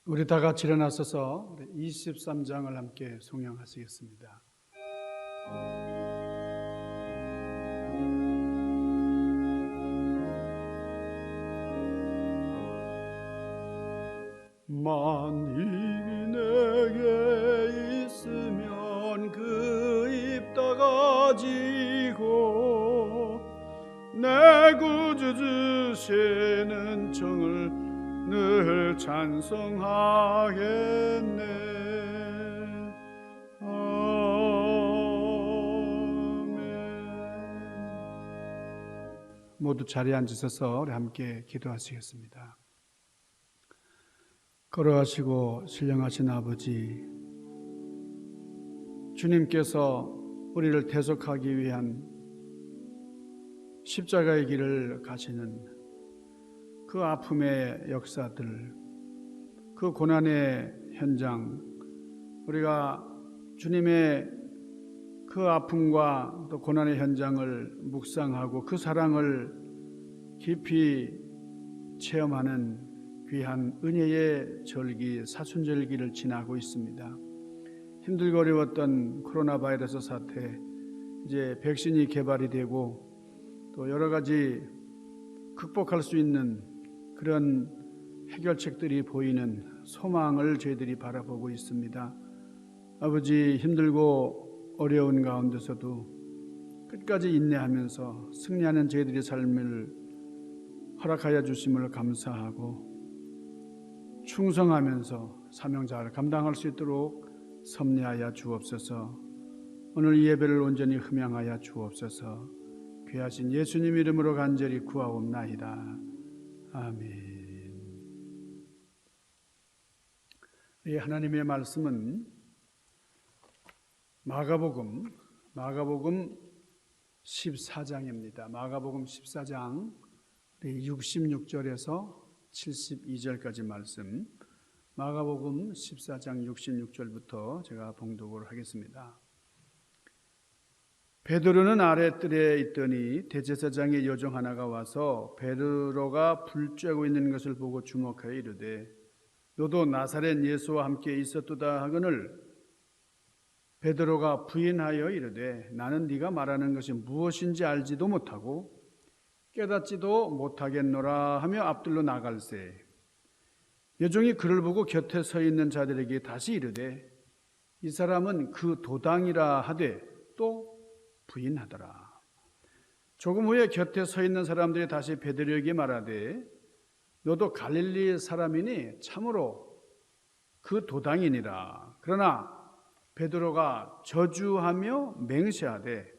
우리 다 같이 일어나서서 23장을 함께 송영하시겠습니다. 만일이 내게 있으면 그 입 다가지고 내 구주 주시는 정을 늘 찬송하겠네. 아멘. 모두 자리에 앉으셔서 우리 함께 기도하시겠습니다. 걸어가시고 신령하신 아버지, 주님께서 우리를 대속하기 위한 십자가의 길을 가시는 그 아픔의 역사들, 그 고난의 현장, 우리가 주님의 그 아픔과 또 고난의 현장을 묵상하고 그 사랑을 깊이 체험하는 귀한 은혜의 절기, 사순절기를 지나고 있습니다. 힘들고 어려웠던 코로나 바이러스 사태, 이제 백신이 개발이 되고 또 여러 가지 극복할 수 있는 그런 해결책들이 보이는 소망을 저희들이 바라보고 있습니다. 아버지, 힘들고 어려운 가운데서도 끝까지 인내하면서 승리하는 저희들의 삶을 허락하여 주심을 감사하고 충성하면서 사명자를 감당할 수 있도록 섭리하여 주옵소서. 오늘 이 예배를 온전히 흠양하여 주옵소서. 귀하신 예수님 이름으로 간절히 구하옵나이다. 아멘. 이 하나님의 말씀은 마가복음 14장입니다. 마가복음 14장 66절에서 72절까지 말씀, 마가복음 14장 66절부터 제가 봉독을 하겠습니다. 베드로는 아랫뜰에 있더니 대제사장의 여종 하나가 와서 베드로가 불 쬐고 있는 것을 보고 주목하여 이르되 너도 나사렛 예수와 함께 있었도다 하거늘 베드로가 부인하여 이르되 나는 네가 말하는 것이 무엇인지 알지도 못하고 깨닫지도 못하겠노라 하며 앞들로 나갈새 여종이 그를 보고 곁에 서 있는 자들에게 다시 이르되 이 사람은 그 도당이라 하되 또 부인하더라. 조금 후에 곁에 서 있는 사람들이 다시 베드로에게 말하되 너도 갈릴리 사람이니 참으로 그 도당이니라. 그러나 베드로가 저주하며 맹세하되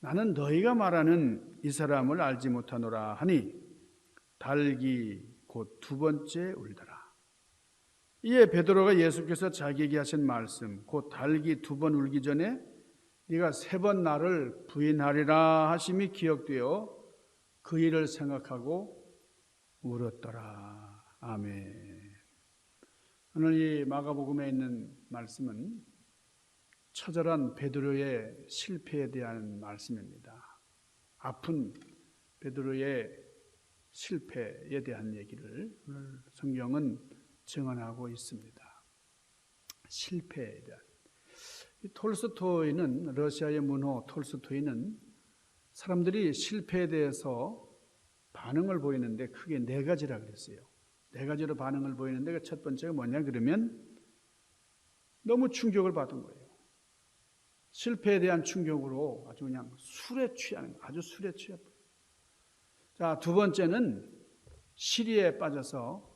나는 너희가 말하는 이 사람을 알지 못하노라 하니 달기 곧 두 번째 울더라. 이에 베드로가 예수께서 자기에게 하신 말씀 곧 달기 두 번 울기 전에 네가 세 번 나를 부인하리라 하심이 기억되어 그 일을 생각하고 울었더라. 아멘. 오늘 이 마가복음에 있는 말씀은 처절한 베드로의 실패에 대한 말씀입니다. 아픈 베드로의 실패에 대한 얘기를 오늘 성경은 증언하고 있습니다. 실패에 대한. 톨스토이는, 러시아의 문호 톨스토이는 사람들이 실패에 대해서 반응을 보이는데 크게 네 가지라 그랬어요. 네 가지로 반응을 보이는데 그 첫 번째가 뭐냐 그러면 너무 충격을 받은 거예요. 실패에 대한 충격으로 아주 그냥 술에 취하는 거예요. 아주 술에 취해버려요. 자, 두 번째는 시리에 빠져서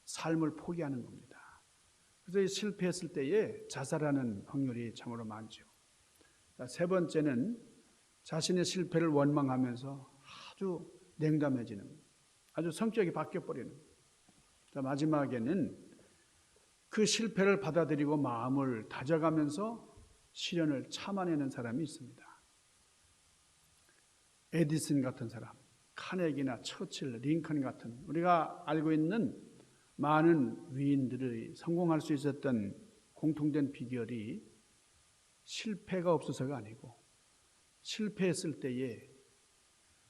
삶을 포기하는 겁니다. 그래서 이 실패했을 때에 자살하는 확률이 참으로 많죠. 자, 세 번째는 자신의 실패를 원망하면서 아주 냉담해지는, 아주 성격이 바뀌어버리는. 자, 마지막에는 그 실패를 받아들이고 마음을 다져가면서 시련을 참아내는 사람이 있습니다. 에디슨 같은 사람, 카네기나 처칠, 링컨 같은 우리가 알고 있는 많은 위인들이 성공할 수 있었던 공통된 비결이 실패가 없어서가 아니고 실패했을 때에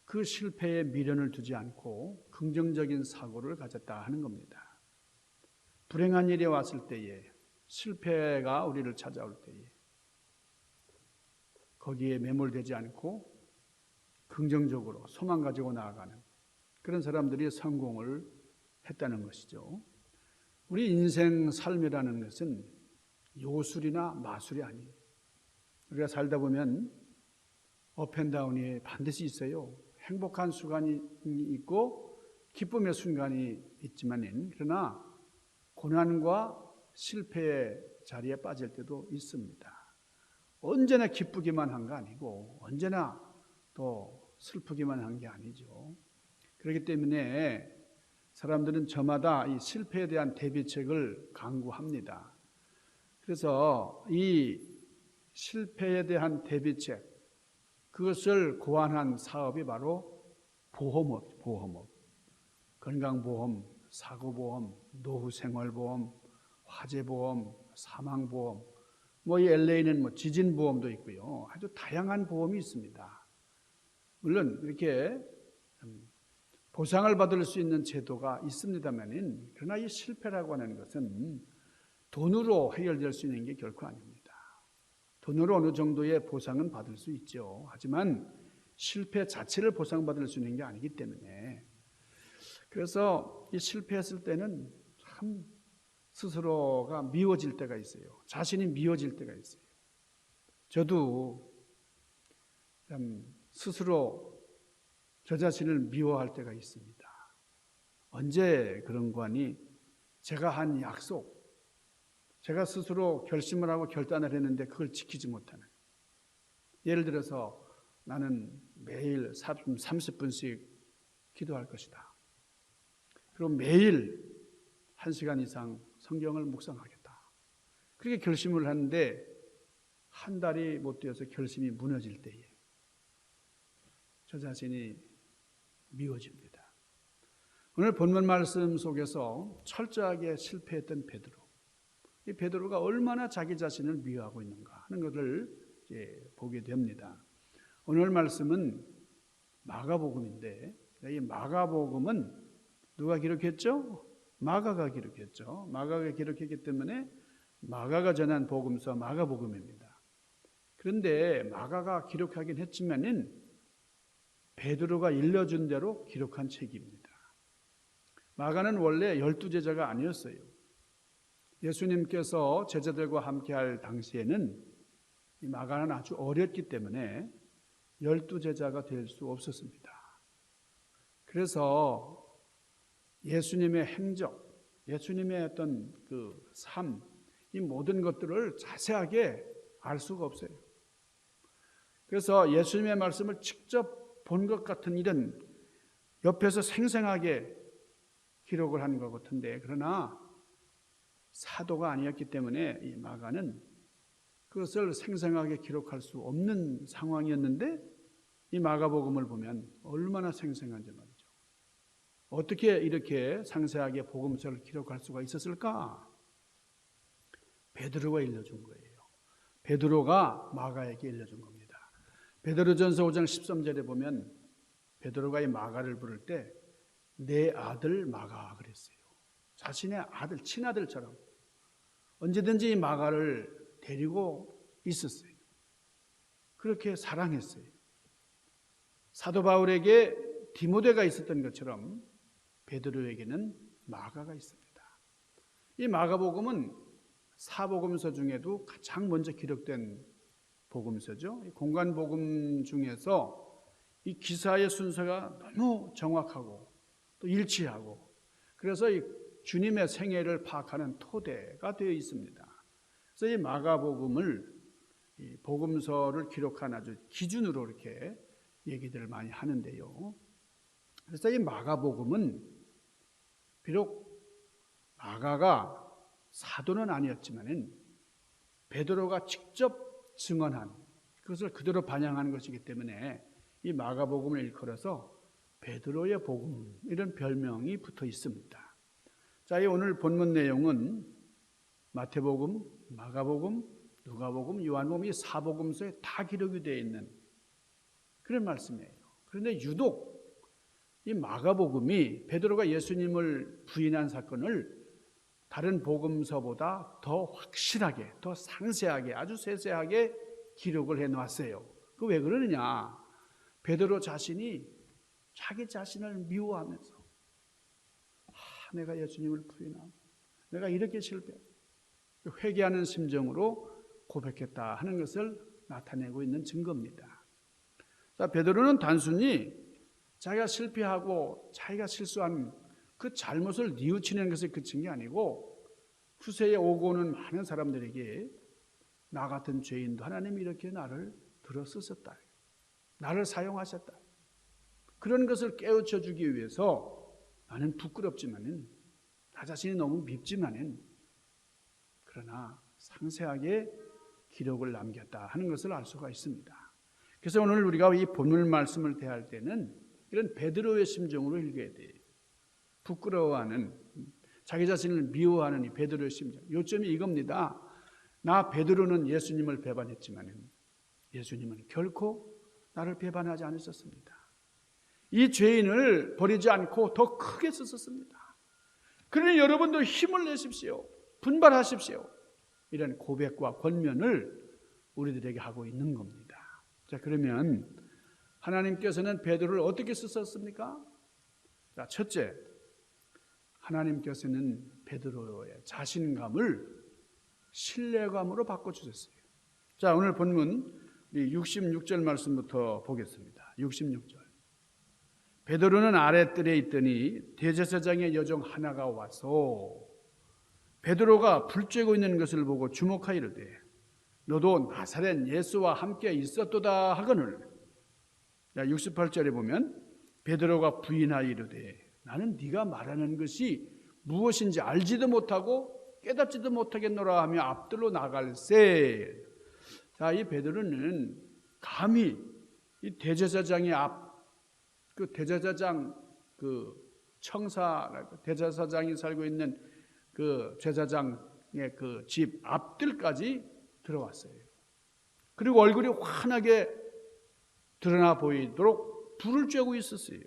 그 실패에 미련을 두지 않고 긍정적인 사고를 가졌다 하는 겁니다. 불행한 일이 왔을 때에, 실패가 우리를 찾아올 때에 거기에 매몰되지 않고 긍정적으로 소망 가지고 나아가는 그런 사람들이 성공을 했다는 것이죠. 우리 인생 삶이라는 것은 요술이나 마술이 아니에요. 우리가 살다 보면 업앤다운이 반드시 있어요. 행복한 순간이 있고 기쁨의 순간이 있지만, 그러나 고난과 실패의 자리에 빠질 때도 있습니다. 언제나 기쁘기만 한 거 아니고 언제나 또 슬프기만 한 게 아니죠. 그렇기 때문에 사람들은 저마다 이 실패에 대한 대비책을 강구합니다. 그래서 이 실패에 대한 대비책, 그것을 고안한 사업이 바로 보험업, 건강보험, 사고보험, 노후생활보험, 화재보험, 사망보험, 이 LA는 지진보험도 있고요. 아주 다양한 보험이 있습니다. 물론 이렇게 보상을 받을 수 있는 제도가 있습니다만, 그러나 이 실패라고 하는 것은 돈으로 해결될 수 있는 게 결코 아닙니다. 돈으로 어느 정도의 보상은 받을 수 있죠. 하지만 실패 자체를 보상받을 수 있는 게 아니기 때문에, 그래서 이 실패했을 때는 참 스스로가 미워질 때가 있어요. 자신이 미워질 때가 있어요. 저도 참 스스로 저 자신을 미워할 때가 있습니다. 언제 그런 거 하니, 제가 한 약속, 제가 스스로 결심을 하고 결단을 했는데 그걸 지키지 못하는. 예를 들어서 나는 매일 30분씩 기도할 것이다. 그리고 매일 1시간 이상 성경을 묵상하겠다. 그렇게 결심을 하는데 한 달이 못 되어서 결심이 무너질 때에 저 자신이 미워집니다. 오늘 본문 말씀 속에서 철저하게 실패했던 베드로, 이 베드로가 얼마나 자기 자신을 미워하고 있는가 하는 것을 이제 보게 됩니다. 오늘 말씀은 마가복음인데, 이 마가복음은 누가 기록했죠? 마가가 기록했죠. 마가가 기록했기 때문에 마가가 전한 복음서 마가복음입니다. 그런데 마가가 기록하긴 했지만은 베드로가 일러준 대로 기록한 책입니다. 마가는 원래 12제자가 아니었어요. 예수님께서 제자들과 함께할 당시에는 이 마가는 아주 어렸기 때문에 12제자가 될 수 없었습니다. 그래서 예수님의 행적, 예수님의 어떤 그 삶, 이 모든 것들을 자세하게 알 수가 없어요. 그래서 예수님의 말씀을 직접 본 것 같은 일은 옆에서 생생하게 기록을 한 것 같은데, 그러나 사도가 아니었기 때문에 이 마가는 그것을 생생하게 기록할 수 없는 상황이었는데, 이 마가복음을 보면 얼마나 생생한지 말이죠. 어떻게 이렇게 상세하게 복음서를 기록할 수가 있었을까? 베드로가 일러준 거예요. 베드로가 마가에게 일러준 겁니다. 베드로전서 5장 13절에 보면 베드로가 이 마가를 부를 때 내 아들 마가 그랬어요. 자신의 아들, 친아들처럼 언제든지 이 마가를 데리고 있었어요. 그렇게 사랑했어요. 사도 바울에게 디모데가 있었던 것처럼 베드로에게는 마가가 있습니다. 이 마가복음은 사복음서 중에도 가장 먼저 기록된 복음서죠. 공관복음 중에서 이 기사의 순서가 너무 정확하고 또 일치하고, 그래서 이 주님의 생애를 파악하는 토대가 되어 있습니다. 그래서 이 마가복음을, 이 복음서를 기록한 아주 기준으로 이렇게 얘기들을 많이 하는데요. 그래서 이 마가복음은 비록 마가가 사도는 아니었지만은 베드로가 직접 증언한 그것을 그대로 반영하는 것이기 때문에 이 마가복음을 일컬어서 베드로의 복음, 이런 별명이 붙어 있습니다. 자, 이 오늘 본문 내용은 마태복음, 마가복음, 누가복음, 요한복음, 이 사복음서에 다 기록이 되어 있는 그런 말씀이에요. 그런데 유독 이 마가복음이 베드로가 예수님을 부인한 사건을 다른 복음서보다 더 확실하게, 더 상세하게, 아주 세세하게 기록을 해놨어요. 그 왜 그러느냐? 베드로 자신이 자기 자신을 미워하면서 내가 예수님을 부인하고 내가 이렇게 실패했다, 회개하는 심정으로 고백했다 하는 것을 나타내고 있는 증거입니다. 자, 베드로는 단순히 자기가 실패하고 자기가 실수한 그 잘못을 뉘우치는 것에 그친 게 아니고 후세에 오고 오는 많은 사람들에게 나 같은 죄인도 하나님이 이렇게 나를 들어 쓰셨다, 나를 사용하셨다, 그런 것을 깨우쳐 주기 위해서 나는 부끄럽지만은 나 자신이 너무 밉지만은 그러나 상세하게 기록을 남겼다 하는 것을 알 수가 있습니다. 그래서 오늘 우리가 이 본문 말씀을 대할 때는 이런 베드로의 심정으로 읽어야 돼요. 부끄러워하는, 자기 자신을 미워하는 이 베드로의 심정. 요점이 이겁니다. 나 베드로는 예수님을 배반했지만 예수님은 결코 나를 배반하지 않으셨습니다. 이 죄인을 버리지 않고 더 크게 쓰셨습니다. 그러니 여러분도 힘을 내십시오. 분발하십시오. 이런 고백과 권면을 우리들에게 하고 있는 겁니다. 자, 그러면 하나님께서는 베드로를 어떻게 쓰셨습니까? 자, 첫째, 하나님께서는 베드로의 자신감을 신뢰감으로 바꿔주셨어요. 자, 오늘 본문 66절 말씀부터 보겠습니다. 66절. 베드로는 아랫뜰에 있더니 대제사장의 여종 하나가 와서 베드로가 불 쬐고 있는 것을 보고 주목하여 이르되 너도 나사렛 예수와 함께 있었도다 하거늘. 68절에 보면 베드로가 부인하여 이르되 나는 네가 말하는 것이 무엇인지 알지도 못하고 깨닫지도 못하겠노라 하며 앞들로 나갈세. 자, 이 베드로는 감히 이 대제사장의 그 대제사장 그 청사, 대제사장이 살고 있는 그 제사장의 그 집 앞들까지 들어왔어요. 그리고 얼굴이 환하게 드러나 보이도록 불을 쬐고 있었어요.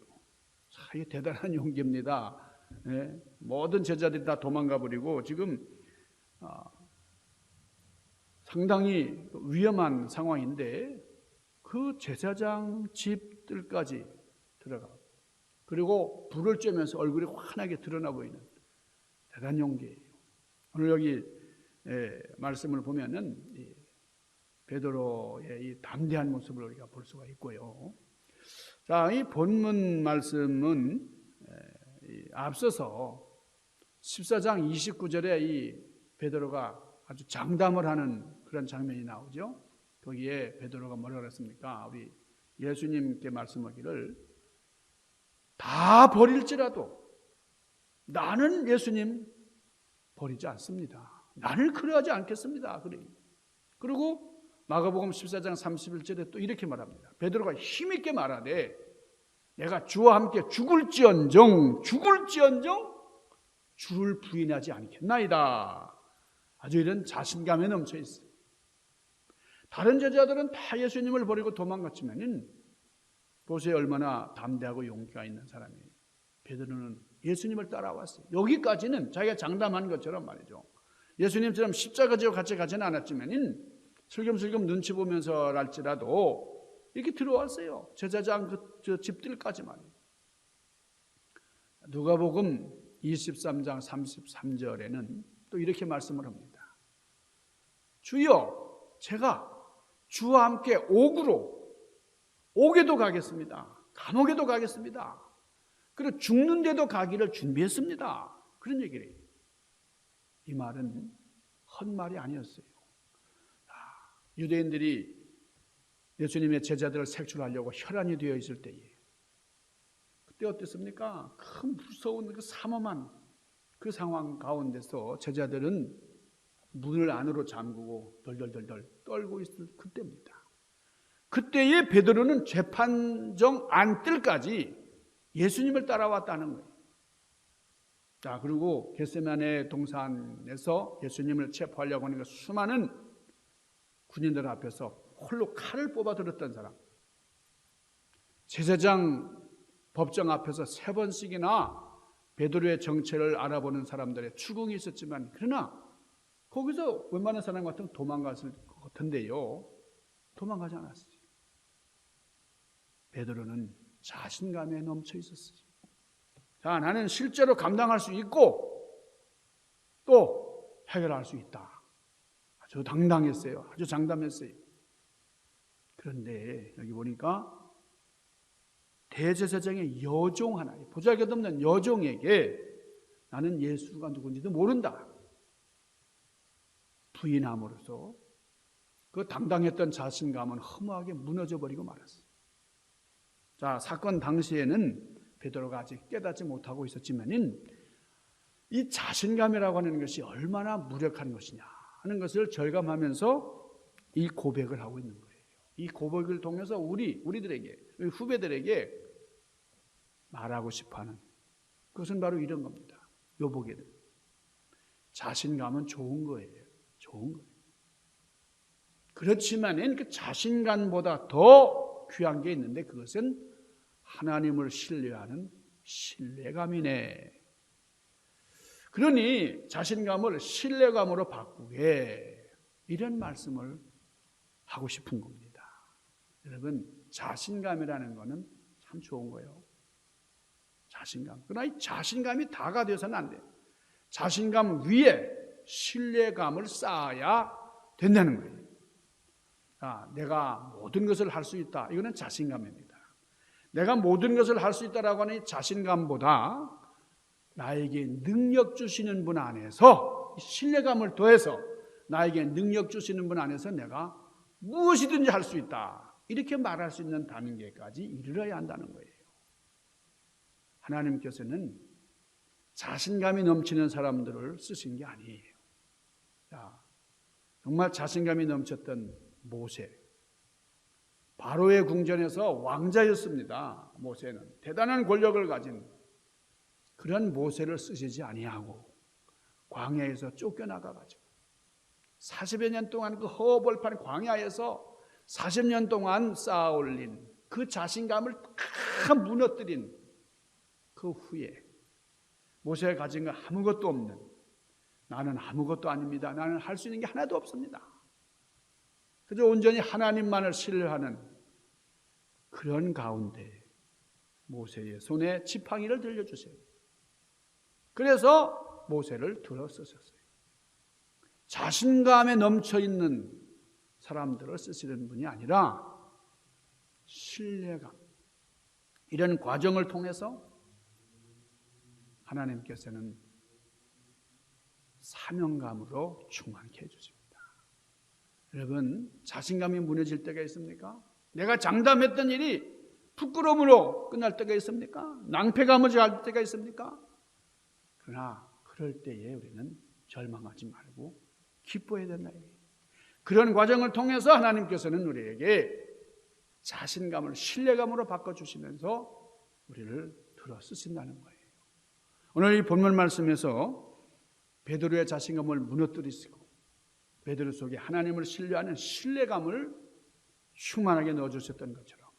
자, 이게 대단한 용기입니다. 네, 모든 제자들이 다 도망가 버리고 지금 상당히 위험한 상황인데 그 제사장 집들까지 들어가 그리고 불을 쬐면서 얼굴이 환하게 드러나 보이는 대단한 용기예요. 오늘 여기 말씀을 보면은 베드로의 이 담대한 모습을 우리가 볼 수가 있고요. 자, 이 본문 말씀은 앞서서 14장 29절에 이 베드로가 아주 장담을 하는 그런 장면이 나오죠. 거기에 베드로가 뭐라고 그랬습니까? 우리 예수님께 말씀하기를 다 버릴지라도 나는 예수님 버리지 않습니다. 나를 그러하지 않겠습니다. 그리고 마가복음 14장 31절에 또 이렇게 말합니다. 베드로가 힘있게 말하되 내가 주와 함께 죽을지언정 주를 부인하지 않겠나이다. 아주 이런 자신감에 넘쳐 있어요. 다른 제자들은 다 예수님을 버리고 도망갔지만 보세요, 얼마나 담대하고 용기가 있는 사람이에요. 베드로는 예수님을 따라왔어요. 여기까지는 자기가 장담한 것처럼 말이죠. 예수님처럼 십자가 지고 같이 가지는 않았지만 슬금슬금 눈치 보면서 할지라도 이렇게 들어왔어요. 제사장 그 집들까지만. 누가복음 23장 33절에는 또 이렇게 말씀을 합니다. 주여, 제가 주와 함께 옥에도 가겠습니다. 감옥에도 가겠습니다. 그리고 죽는데도 가기를 준비했습니다. 그런 얘기를 해요. 이 말은 헛말이 아니었어요. 유대인들이 예수님의 제자들을 색출하려고 혈안이 되어 있을 때에 그때 어땠습니까? 큰 무서운 그 삼엄한 그 상황 가운데서 제자들은 문을 안으로 잠그고 덜덜덜덜 떨고 있을 그때입니다. 그때의 베드로는 재판정 안뜰까지 예수님을 따라왔다는 거예요. 자, 그리고 겟세마네 동산에서 예수님을 체포하려고 하는 그 수많은 군인들 앞에서 홀로 칼을 뽑아 들었던 사람, 제사장 법정 앞에서 3번씩이나 베드로의 정체를 알아보는 사람들의 추궁이 있었지만 그러나 거기서 웬만한 사람 같으면 도망갔을 것 같은데요. 도망가지 않았어요. 베드로는 자신감에 넘쳐 있었어요. 자, 나는 실제로 감당할 수 있고 또 해결할 수 있다. 아주 당당했어요. 아주 장담했어요. 그런데 여기 보니까 대제사장의 여종 하나, 보잘것없는 여종에게 나는 예수가 누군지도 모른다 부인함으로써 그 당당했던 자신감은 허무하게 무너져 버리고 말았어요. 자, 사건 당시에는 베드로가 아직 깨닫지 못하고 있었지만은 이 자신감이라고 하는 것이 얼마나 무력한 것이냐 하는 것을 절감하면서 이 고백을 하고 있는 거예요. 이 고백을 통해서 우리들에게, 후배들에게 말하고 싶어하는 그것은 바로 이런 겁니다. 요복에는 자신감은 좋은 거예요. 좋은 거예요. 그렇지만 그 자신감보다 더 귀한 게 있는데 그것은 하나님을 신뢰하는 신뢰감이네. 그러니 자신감을 신뢰감으로 바꾸게 이런 말씀을 하고 싶은 겁니다. 여러분, 자신감이라는 것은 참 좋은 거예요. 자신감. 그러나 이 자신감이 다가 되어서는 안 돼요. 자신감 위에 신뢰감을 쌓아야 된다는 거예요. 자, 내가 모든 것을 할 수 있다. 이거는 자신감입니다. 내가 모든 것을 할 수 있다라고 하는 이 자신감보다 나에게 능력 주시는 분 안에서 신뢰감을 더해서 나에게 능력 주시는 분 안에서 내가 무엇이든지 할 수 있다. 이렇게 말할 수 있는 단계까지 이르러야 한다는 거예요. 하나님께서는 자신감이 넘치는 사람들을 쓰신 게 아니에요. 자, 정말 자신감이 넘쳤던 모세. 바로의 궁전에서 왕자였습니다. 모세는 대단한 권력을 가진 그런 모세를 쓰시지 아니하고 광야에서 쫓겨나가가지고 40여 년 동안 그 허벌판 광야에서 40년 동안 쌓아올린 그 자신감을 다 무너뜨린 그 후에 모세가 가진 건 아무것도 없는, 나는 아무것도 아닙니다. 나는 할 수 있는 게 하나도 없습니다. 그저 온전히 하나님만을 신뢰하는 그런 가운데 모세의 손에 지팡이를 들려주세요. 그래서 모세를 들어 쓰셨어요. 자신감에 넘쳐있는 사람들을 쓰시는 분이 아니라 신뢰감, 이런 과정을 통해서 하나님께서는 사명감으로 충만케 해주십니다. 여러분, 자신감이 무너질 때가 있습니까? 내가 장담했던 일이 부끄러움으로 끝날 때가 있습니까? 낭패감을 갈 때가 있습니까? 그러나 그럴 때에 우리는 절망하지 말고 기뻐해야 된다. 그런 과정을 통해서 하나님께서는 우리에게 자신감을 신뢰감으로 바꿔주시면서 우리를 들어 쓰신다는 거예요. 오늘 이 본문 말씀에서 베드로의 자신감을 무너뜨리시고 베드로 속에 하나님을 신뢰하는 신뢰감을 충만하게 넣어주셨던 것처럼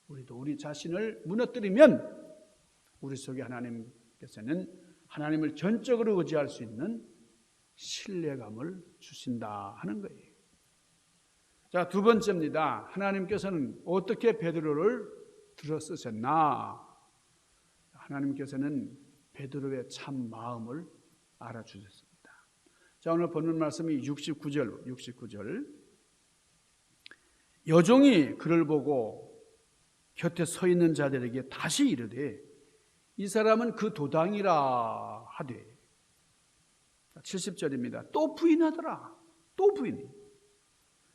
우리도 우리 자신을 무너뜨리면 우리 속에 하나님께서는 하나님을 전적으로 의지할 수 있는 신뢰감을 주신다 하는 거예요. 자, 두 번째입니다. 하나님께서는 어떻게 베드로를 들어 쓰셨나? 하나님께서는 베드로의 참 마음을 알아주셨습니다. 자, 오늘 본문 말씀이 69절. 여종이 그를 보고 곁에 서 있는 자들에게 다시 이르되 이 사람은 그 도당이라 하되 70절입니다. 또 부인하더라. 또 부인해.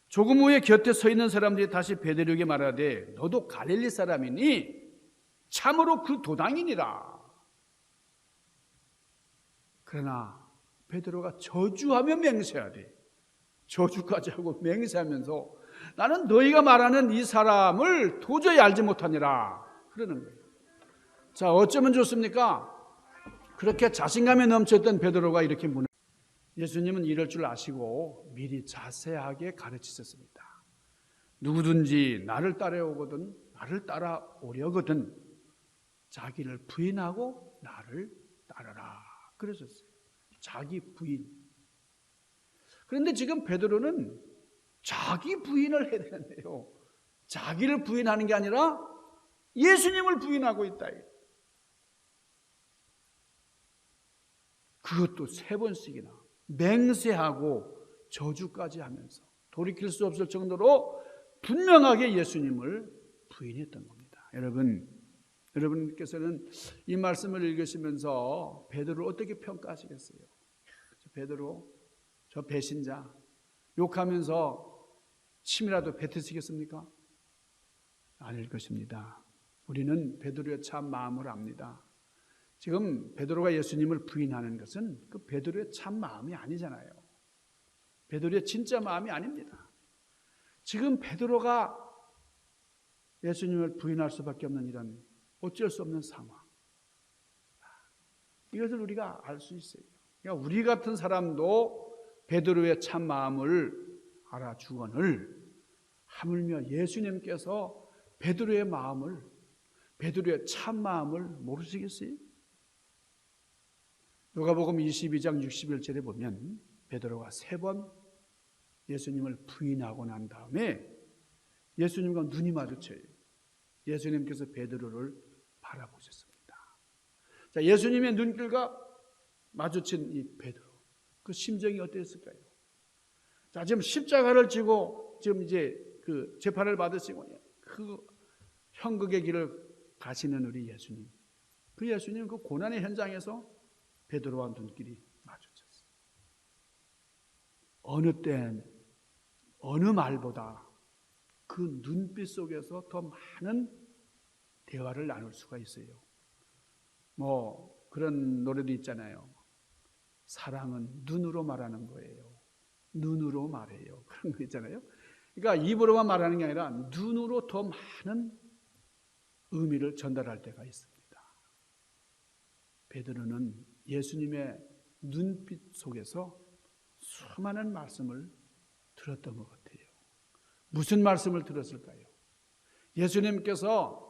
조금 후에 곁에 서 있는 사람들이 다시 베드로에게 말하되 너도 갈릴리 사람이니 참으로 그 도당이니라. 그러나 베드로가 저주하며 맹세하되 저주까지 하고 맹세하면서 나는 너희가 말하는 이 사람을 도저히 알지 못하니라 그러는 거예요. 자, 어쩌면 좋습니까? 그렇게 자신감에 넘쳤던 베드로가 이렇게 예수님은 이럴 줄 아시고 미리 자세하게 가르치셨습니다. 누구든지 나를 따라오려거든 자기를 부인하고 나를 알아라. 그러셨어요. 자기 부인. 그런데 지금 베드로는 자기 부인을 해야 되는데요. 자기를 부인하는 게 아니라 예수님을 부인하고 있다. 그것도 3번씩이나 맹세하고 저주까지 하면서 돌이킬 수 없을 정도로 분명하게 예수님을 부인했던 겁니다. 여러분께서는 이 말씀을 읽으시면서 베드로를 어떻게 평가하시겠어요? 베드로, 저 배신자, 욕하면서 침이라도 뱉으시겠습니까? 아닐 것입니다. 우리는 베드로의 참 마음을 압니다. 지금 베드로가 예수님을 부인하는 것은 그 베드로의 참 마음이 아니잖아요. 베드로의 진짜 마음이 아닙니다. 지금 베드로가 예수님을 부인할 수밖에 없는 이런 어쩔 수 없는 상황. 이것을 우리가 알 수 있어요. 그러니까 우리 같은 사람도 베드로의 참 마음을 알아주거늘 하물며 예수님께서 베드로의 마음을, 베드로의 참 마음을 모르시겠어요? 누가복음 22장 61절에 보면 베드로가 3번 예수님을 부인하고 난 다음에 예수님과 눈이 마주쳐요. 예수님께서 베드로를 바라보셨습니다. 자, 예수님의 눈길과 마주친 이 베드로, 그 심정이 어땠을까요? 자, 지금 십자가를 지고 지금 이제 그 재판을 받으시고 그 형극의 길을 가시는 우리 예수님, 그 예수님 그 고난의 현장에서 베드로와 눈길이 마주쳤어요. 어느 땐 어느 말보다 그 눈빛 속에서 더 많은 대화를 나눌 수가 있어요. 뭐 그런 노래도 있잖아요. 사랑은 눈으로 말하는 거예요. 눈으로 말해요. 그런 거 있잖아요. 그러니까 입으로만 말하는 게 아니라 눈으로 더 많은 의미를 전달할 때가 있습니다. 베드로는 예수님의 눈빛 속에서 수많은 말씀을 들었던 것 같아요. 무슨 말씀을 들었을까요? 예수님께서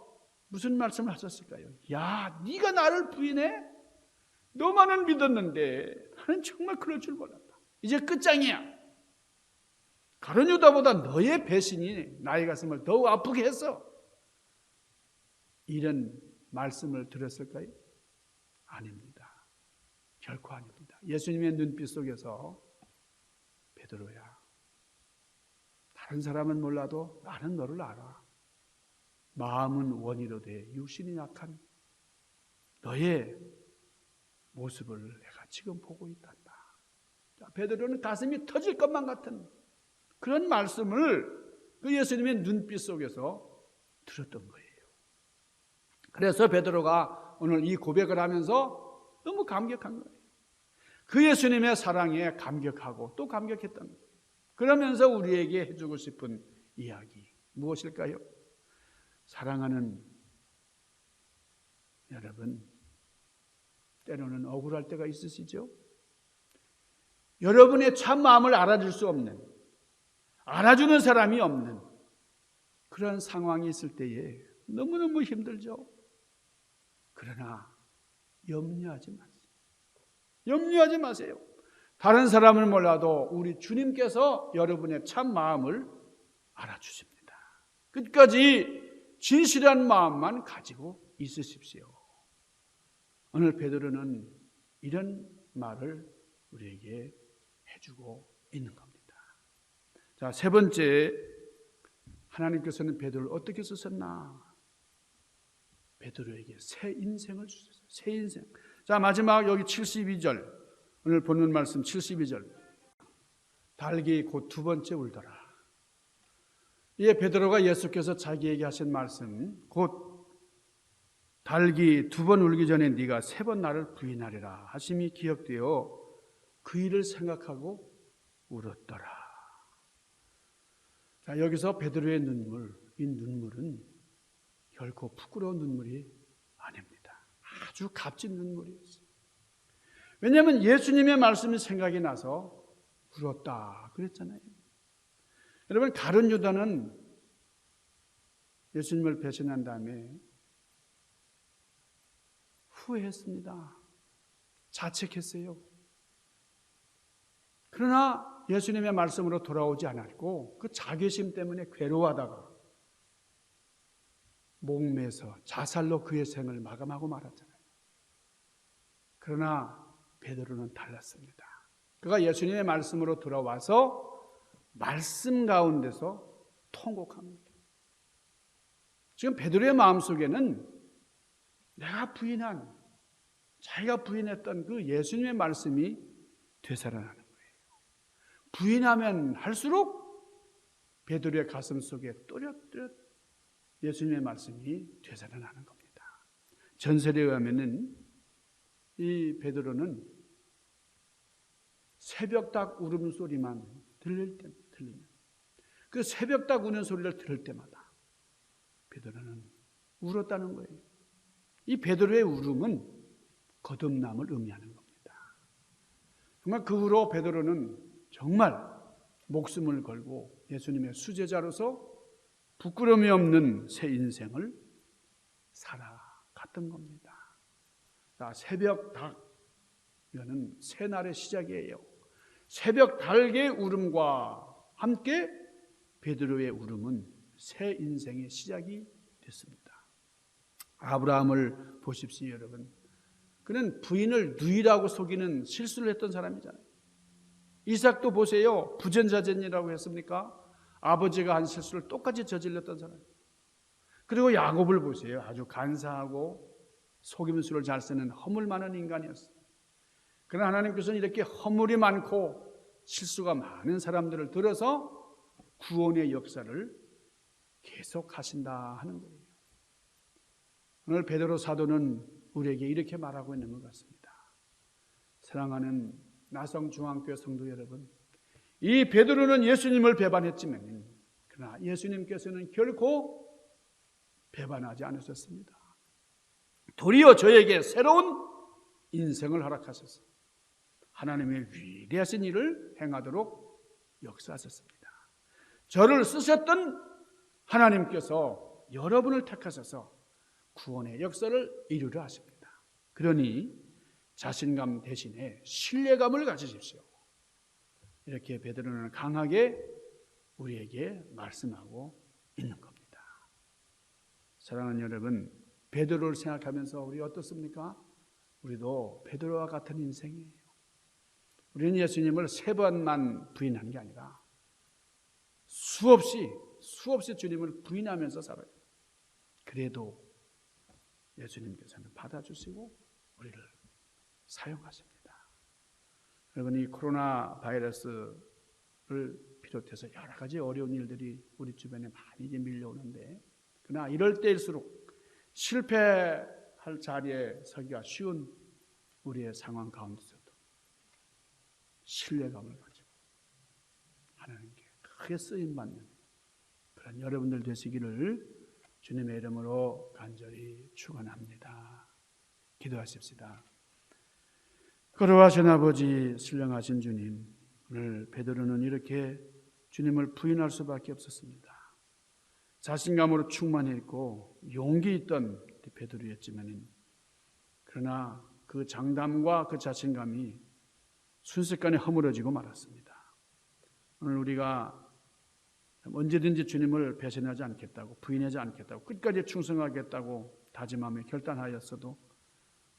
무슨 말씀을 하셨을까요? 야, 네가 나를 부인해? 너만은 믿었는데 나는 정말 그럴 줄 몰랐다. 이제 끝장이야. 가룟 유다보다 너의 배신이 나의 가슴을 더욱 아프게 했어. 이런 말씀을 들었을까요? 아닙니다. 결코 아닙니다. 예수님의 눈빛 속에서 베드로야, 다른 사람은 몰라도 나는 너를 알아. 마음은 원이로되 육신이 약한 너의 모습을 내가 지금 보고 있단다. 자, 베드로는 가슴이 터질 것만 같은 그런 말씀을 그 예수님의 눈빛 속에서 들었던 거예요. 그래서 베드로가 오늘 이 고백을 하면서 너무 감격한 거예요. 그 예수님의 사랑에 감격하고 또 감격했던 거예요. 그러면서 우리에게 해주고 싶은 이야기 무엇일까요? 사랑하는 여러분, 때로는 억울할 때가 있으시죠? 여러분의 참 마음을 알아줄 수 없는, 알아주는 사람이 없는 그런 상황이 있을 때에 너무너무 힘들죠. 그러나 염려하지 마세요. 염려하지 마세요. 다른 사람을 몰라도 우리 주님께서 여러분의 참 마음을 알아주십니다. 끝까지 진실한 마음만 가지고 있으십시오. 오늘 베드로는 이런 말을 우리에게 해주고 있는 겁니다. 자, 3번째, 하나님께서는 베드로를 어떻게 쓰셨나? 베드로에게 새 인생을 주셨어요. 새 인생. 자, 마지막 여기 72절, 오늘 본문 말씀 72절. 달기 곧 2번째 울더라. 이에 베드로가 예수께서 자기에게 하신 말씀, 곧 달기 2번 울기 전에 네가 3번 나를 부인하리라 하심이 기억되어 그 일을 생각하고 울었더라. 자, 여기서 베드로의 눈물, 이 눈물은 결코 부끄러운 눈물이 아닙니다. 아주 값진 눈물이었어요. 왜냐하면 예수님의 말씀이 생각이 나서 울었다 그랬잖아요. 여러분, 가룟 유다는 예수님을 배신한 다음에 후회했습니다. 자책했어요. 그러나 예수님의 말씀으로 돌아오지 않았고 그 자괴심 때문에 괴로워하다가 목매서 자살로 그의 생을 마감하고 말았잖아요. 그러나 베드로는 달랐습니다. 그가 예수님의 말씀으로 돌아와서 말씀 가운데서 통곡합니다. 지금 베드로의 마음속에는 내가 자기가 부인했던 그 예수님의 말씀이 되살아나는 거예요. 부인하면 할수록 베드로의 가슴 속에 또렷또렷 예수님의 말씀이 되살아나는 겁니다. 전설에 의하면은 이 베드로는 새벽닭 울음소리만 들리면 그 새벽닭 우는 소리를 들을 때마다 베드로는 울었다는 거예요. 이 베드로의 울음은 거듭남을 의미하는 겁니다. 정말 그 후로 베드로는 정말 목숨을 걸고 예수님의 수제자로서 부끄러움이 없는 새 인생을 살아갔던 겁니다. 자, 새벽 닭, 이거는 새날의 시작이에요. 새벽 닭의 울음과 함께 베드로의 울음은 새 인생의 시작이 됐습니다. 아브라함을 보십시오, 여러분. 그는 부인을 누이라고 속이는 실수를 했던 사람이잖아요. 이삭도 보세요. 부전자전이라고 했습니까? 아버지가 한 실수를 똑같이 저질렀던 사람. 그리고 야곱을 보세요. 아주 간사하고 속임수를 잘 쓰는 허물 많은 인간이었어요. 그러나 하나님께서는 이렇게 허물이 많고 실수가 많은 사람들을 들어서 구원의 역사를 계속하신다 하는 거예요. 오늘 베드로 사도는 우리에게 이렇게 말하고 있는 것 같습니다. 사랑하는 나성중앙교회 성도 여러분, 이 베드로는 예수님을 배반했지만 그러나 예수님께서는 결코 배반하지 않으셨습니다. 도리어 저에게 새로운 인생을 허락하셨어요. 하나님의 위대하신 일을 행하도록 역사하셨습니다. 저를 쓰셨던 하나님께서 여러분을 택하셔서 구원의 역사를 이루려 하십니다. 그러니 자신감 대신에 신뢰감을 가지십시오. 이렇게 베드로는 강하게 우리에게 말씀하고 있는 겁니다. 사랑하는 여러분, 베드로를 생각하면서 우리 어떻습니까? 우리도 베드로와 같은 인생이에요. 우리는 예수님을 3번만 부인한 게 아니라 수없이 주님을 부인하면서 살아요. 그래도 예수님께서는 받아주시고 우리를 사용하십니다. 여러분, 이 코로나 바이러스를 비롯해서 여러 가지 어려운 일들이 우리 주변에 많이 이제 밀려오는데, 그러나 이럴 때일수록 실패할 자리에 서기가 쉬운 우리의 상황 가운데서도 신뢰감을 가지고 하나님께 크게 쓰임받는 그런 여러분들 되시기를 주님의 이름으로 간절히 축원합니다. 기도하십시다. 거룩하신 아버지, 신령하신 주님, 오늘 베드로는 이렇게 주님을 부인할 수밖에 없었습니다. 자신감으로 충만했고 용기 있던 베드로였지만, 그러나 그 장담과 그 자신감이 순식간에 허물어지고 말았습니다. 오늘 우리가 언제든지 주님을 배신하지 않겠다고, 부인하지 않겠다고, 끝까지 충성하겠다고 다짐하며 결단하였어도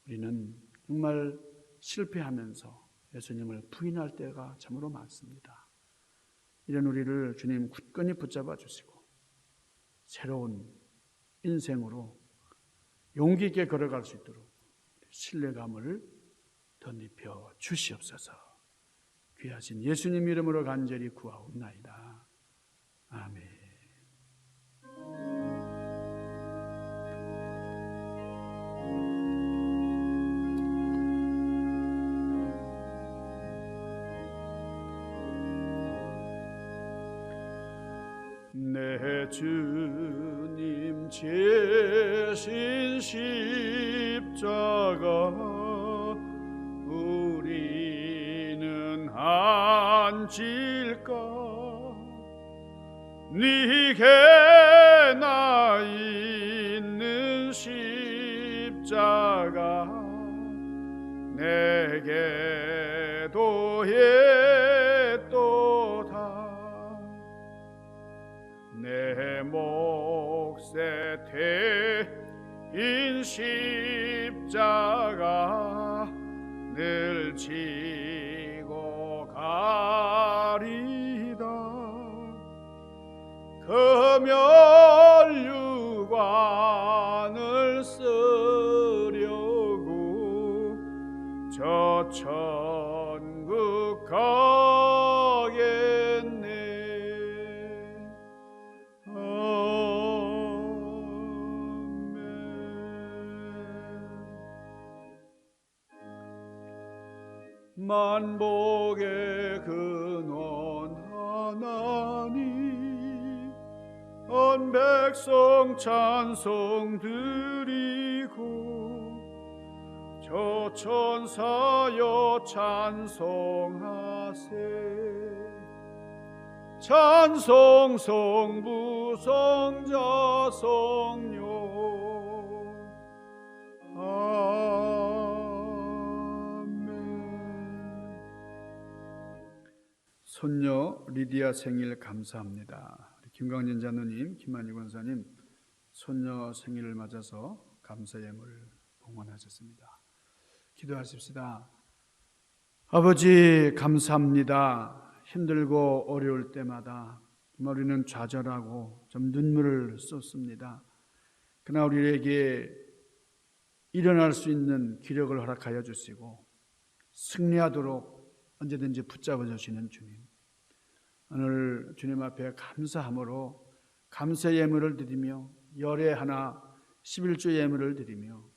우리는 정말 실패하면서 예수님을 부인할 때가 참으로 많습니다. 이런 우리를 주님 굳건히 붙잡아 주시고 새로운 인생으로 용기 있게 걸어갈 수 있도록 신뢰감을 덧입혀 주시옵소서. 귀하신 예수님 이름으로 간절히 구하옵나이다. 아멘. 내 주님 지신 십자가 우리는 안 질까? 네게 나 있는 십자가 내게도 했도다. 내 몫에 대인 십자가 늘 지고 가리다. 금연유관을 쓰려고 저 천국 가겠네. 아멘. 만복의 근원 하나님, 온 백성 찬송 드리고 저 천사여 찬송하세. 찬송 성부 성자 성령. 아멘. 손녀 리디아 생일 감사합니다. 김광진 장로님, 김한희 권사님 손녀 생일을 맞아서 감사 예물 봉헌하셨습니다. 기도하십시다. 아버지 감사합니다. 힘들고 어려울 때마다 우리는 좌절하고 좀 눈물을 쏟습니다. 그러나 우리에게 일어날 수 있는 기력을 허락하여 주시고 승리하도록 언제든지 붙잡아 주시는 주님, 오늘 주님 앞에 감사함으로 감사 예물을 드리며 열애 하나 11조 예물을 드리며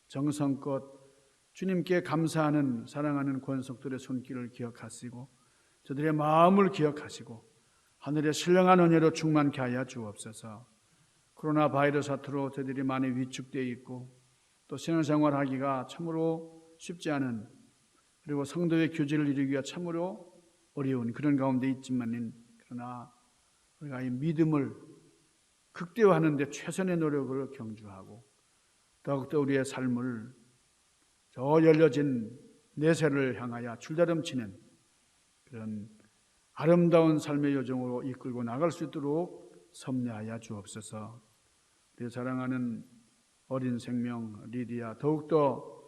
정성껏 주님께 감사하는 사랑하는 권속들의 손길을 기억하시고 저들의 마음을 기억하시고 하늘의 신령한 은혜로 충만케 하여 주옵소서. 코로나 바이러스 사태로 저들이 많이 위축되어 있고 또 신앙생활하기가 참으로 쉽지 않은, 그리고 성도의 교제를 이루기가 참으로 어려운 그런 가운데 있지만, 그러나 우리가 이 믿음을 극대화하는 데 최선의 노력을 경주하고 더욱더 우리의 삶을 저 열려진 내세를 향하여 줄다름치는 그런 아름다운 삶의 여정으로 이끌고 나갈 수 있도록 섭리하여 주옵소서. 우리 사랑하는 어린 생명 리디아 더욱더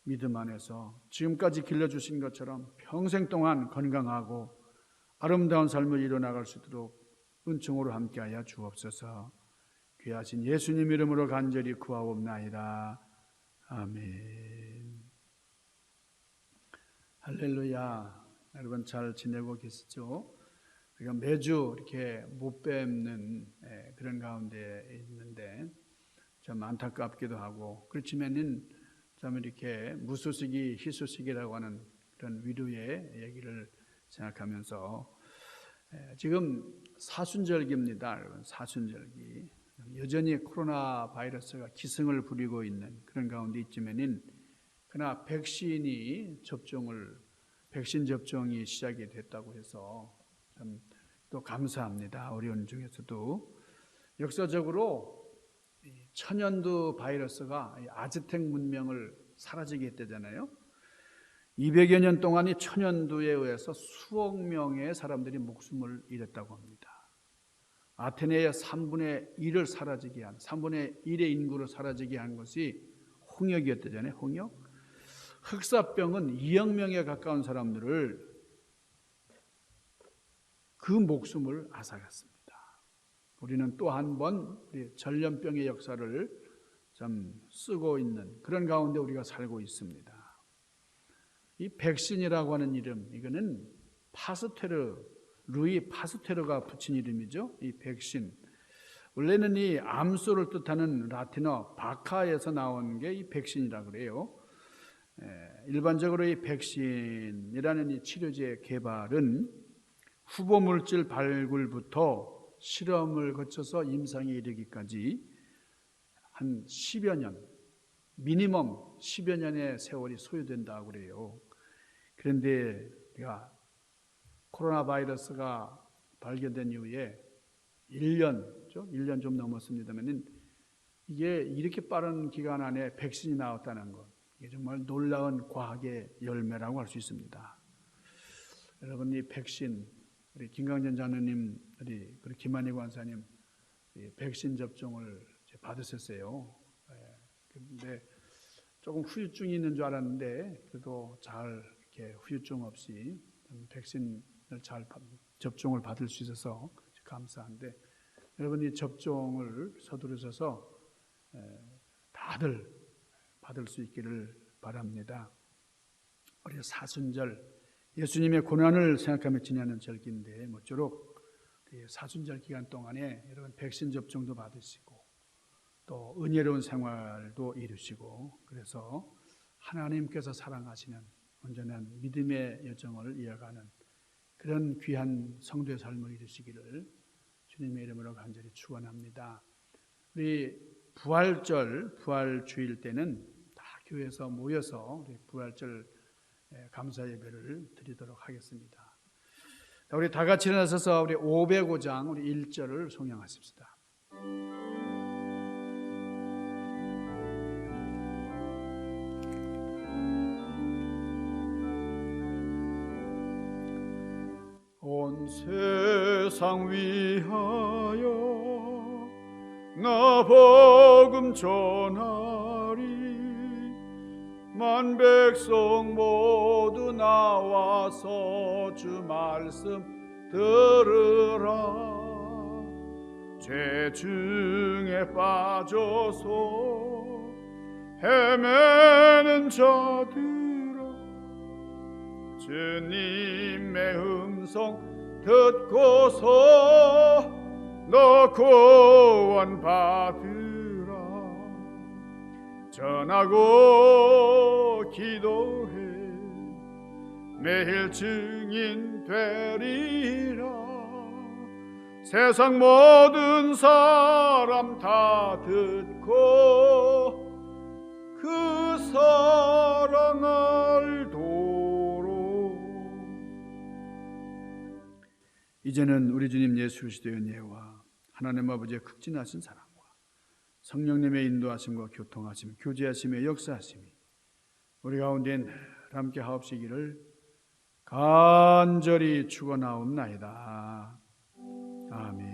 믿음 안에서 지금까지 길러주신 것처럼 평생 동안 건강하고 아름다운 삶을 이뤄나갈 수 있도록 은총으로 함께하여 주옵소서. 귀하신 예수님 이름으로 간절히 구하옵나이다. 아멘. 할렐루야. 여러분 잘 지내고 계시죠? 우리가 매주 이렇게 못 뵙는 그런 가운데 있는데 좀 안타깝기도 하고, 그렇지만은 좀 이렇게 무소식이 희소식이라고 하는 그런 위로의 얘기를 생각하면서 지금 사순절기입니다. 여러분 사순절기. 여전히 코로나 바이러스가 기승을 부리고 있는 그런 가운데 있지만은 그러나 백신 접종이 시작이 됐다고 해서 참 또 감사합니다. 어려운 중에서도 역사적으로 천연두 바이러스가 아즈텍 문명을 사라지게 했다잖아요. 200여 년 동안 이 천연두에 의해서 수억 명의 사람들이 목숨을 잃었다고 합니다. 아테네의 3분의 1을 사라지게 한, 3분의 1의 인구를 사라지게 한 것이 홍역이었다잖아요. 홍역. 흑사병은 2억 명에 가까운 사람들을 그 목숨을 앗아갔습니다. 우리는 또 한 번 전염병의 역사를 좀 쓰고 있는 그런 가운데 우리가 살고 있습니다. 이 백신이라고 하는 이름, 이거는 루이 파스테르가 붙인 이름이죠. 이 백신. 원래는 이 암소를 뜻하는 라틴어 바카에서 나온 게 이 백신이라고 그래요. 일반적으로 이 백신이라는 이 치료제 개발은 후보 물질 발굴부터 실험을 거쳐서 임상에 이르기까지 한 10여 년, 미니멈 10여 년의 세월이 소요된다고 그래요. 그런데 우리가 코로나 바이러스가 발견된 이후에 1년 좀 넘었습니다만 이게 이렇게 빠른 기간 안에 백신이 나왔다는 것, 이게 정말 놀라운 과학의 열매라고 할 수 있습니다. 여러분, 이 백신, 우리 김강전 장로님, 우리 김한희 권사님 백신 접종을 받으셨어요. 그런데 조금 후유증이 있는 줄 알았는데 그래도 잘 이렇게 후유증 없이 백신을 잘 접종을 받을 수 있어서 감사한데, 여러분이 접종을 서두르셔서 다들 받을 수 있기를 바랍니다. 우리 사순절, 예수님의 고난을 생각하며 지내는 절기인데 모쪼록 사순절 기간 동안에 여러분 백신 접종도 받으시고 또 은혜로운 생활도 이루시고, 그래서 하나님께서 사랑하시는 온전한 믿음의 여정을 이어가는 그런 귀한 성도의 삶을 이루시기를 주님의 이름으로 간절히 축원합니다. 우리 부활절, 부활주일 때는 다 교회에서 모여서 우리 부활절 감사 예배를 드리도록 하겠습니다. 우리 다 같이 일어나서서 우리 505장 우리 1절을 송영하십시다. 온 세상 위하여 나 복음 전하리, 만 백성 모두 나와서 주 말씀 들으라. 죄 중에 빠져서 헤매는 자들아, 주님의 음성 듣고서 너 구원 받으라. 전하고 기도해 매일 증인 되리라. 세상 모든 사람 다 듣고 그 사랑 알도록. 이제는 우리 주님 예수 그리스도의 은혜와 하나님 아버지의 극진하신 사랑과 성령님의 인도하심과 교통하심, 교제하심의 역사하심이 우리 가운데 늘 함께 하옵시기를 간절히 축원하옵나이다. 아멘.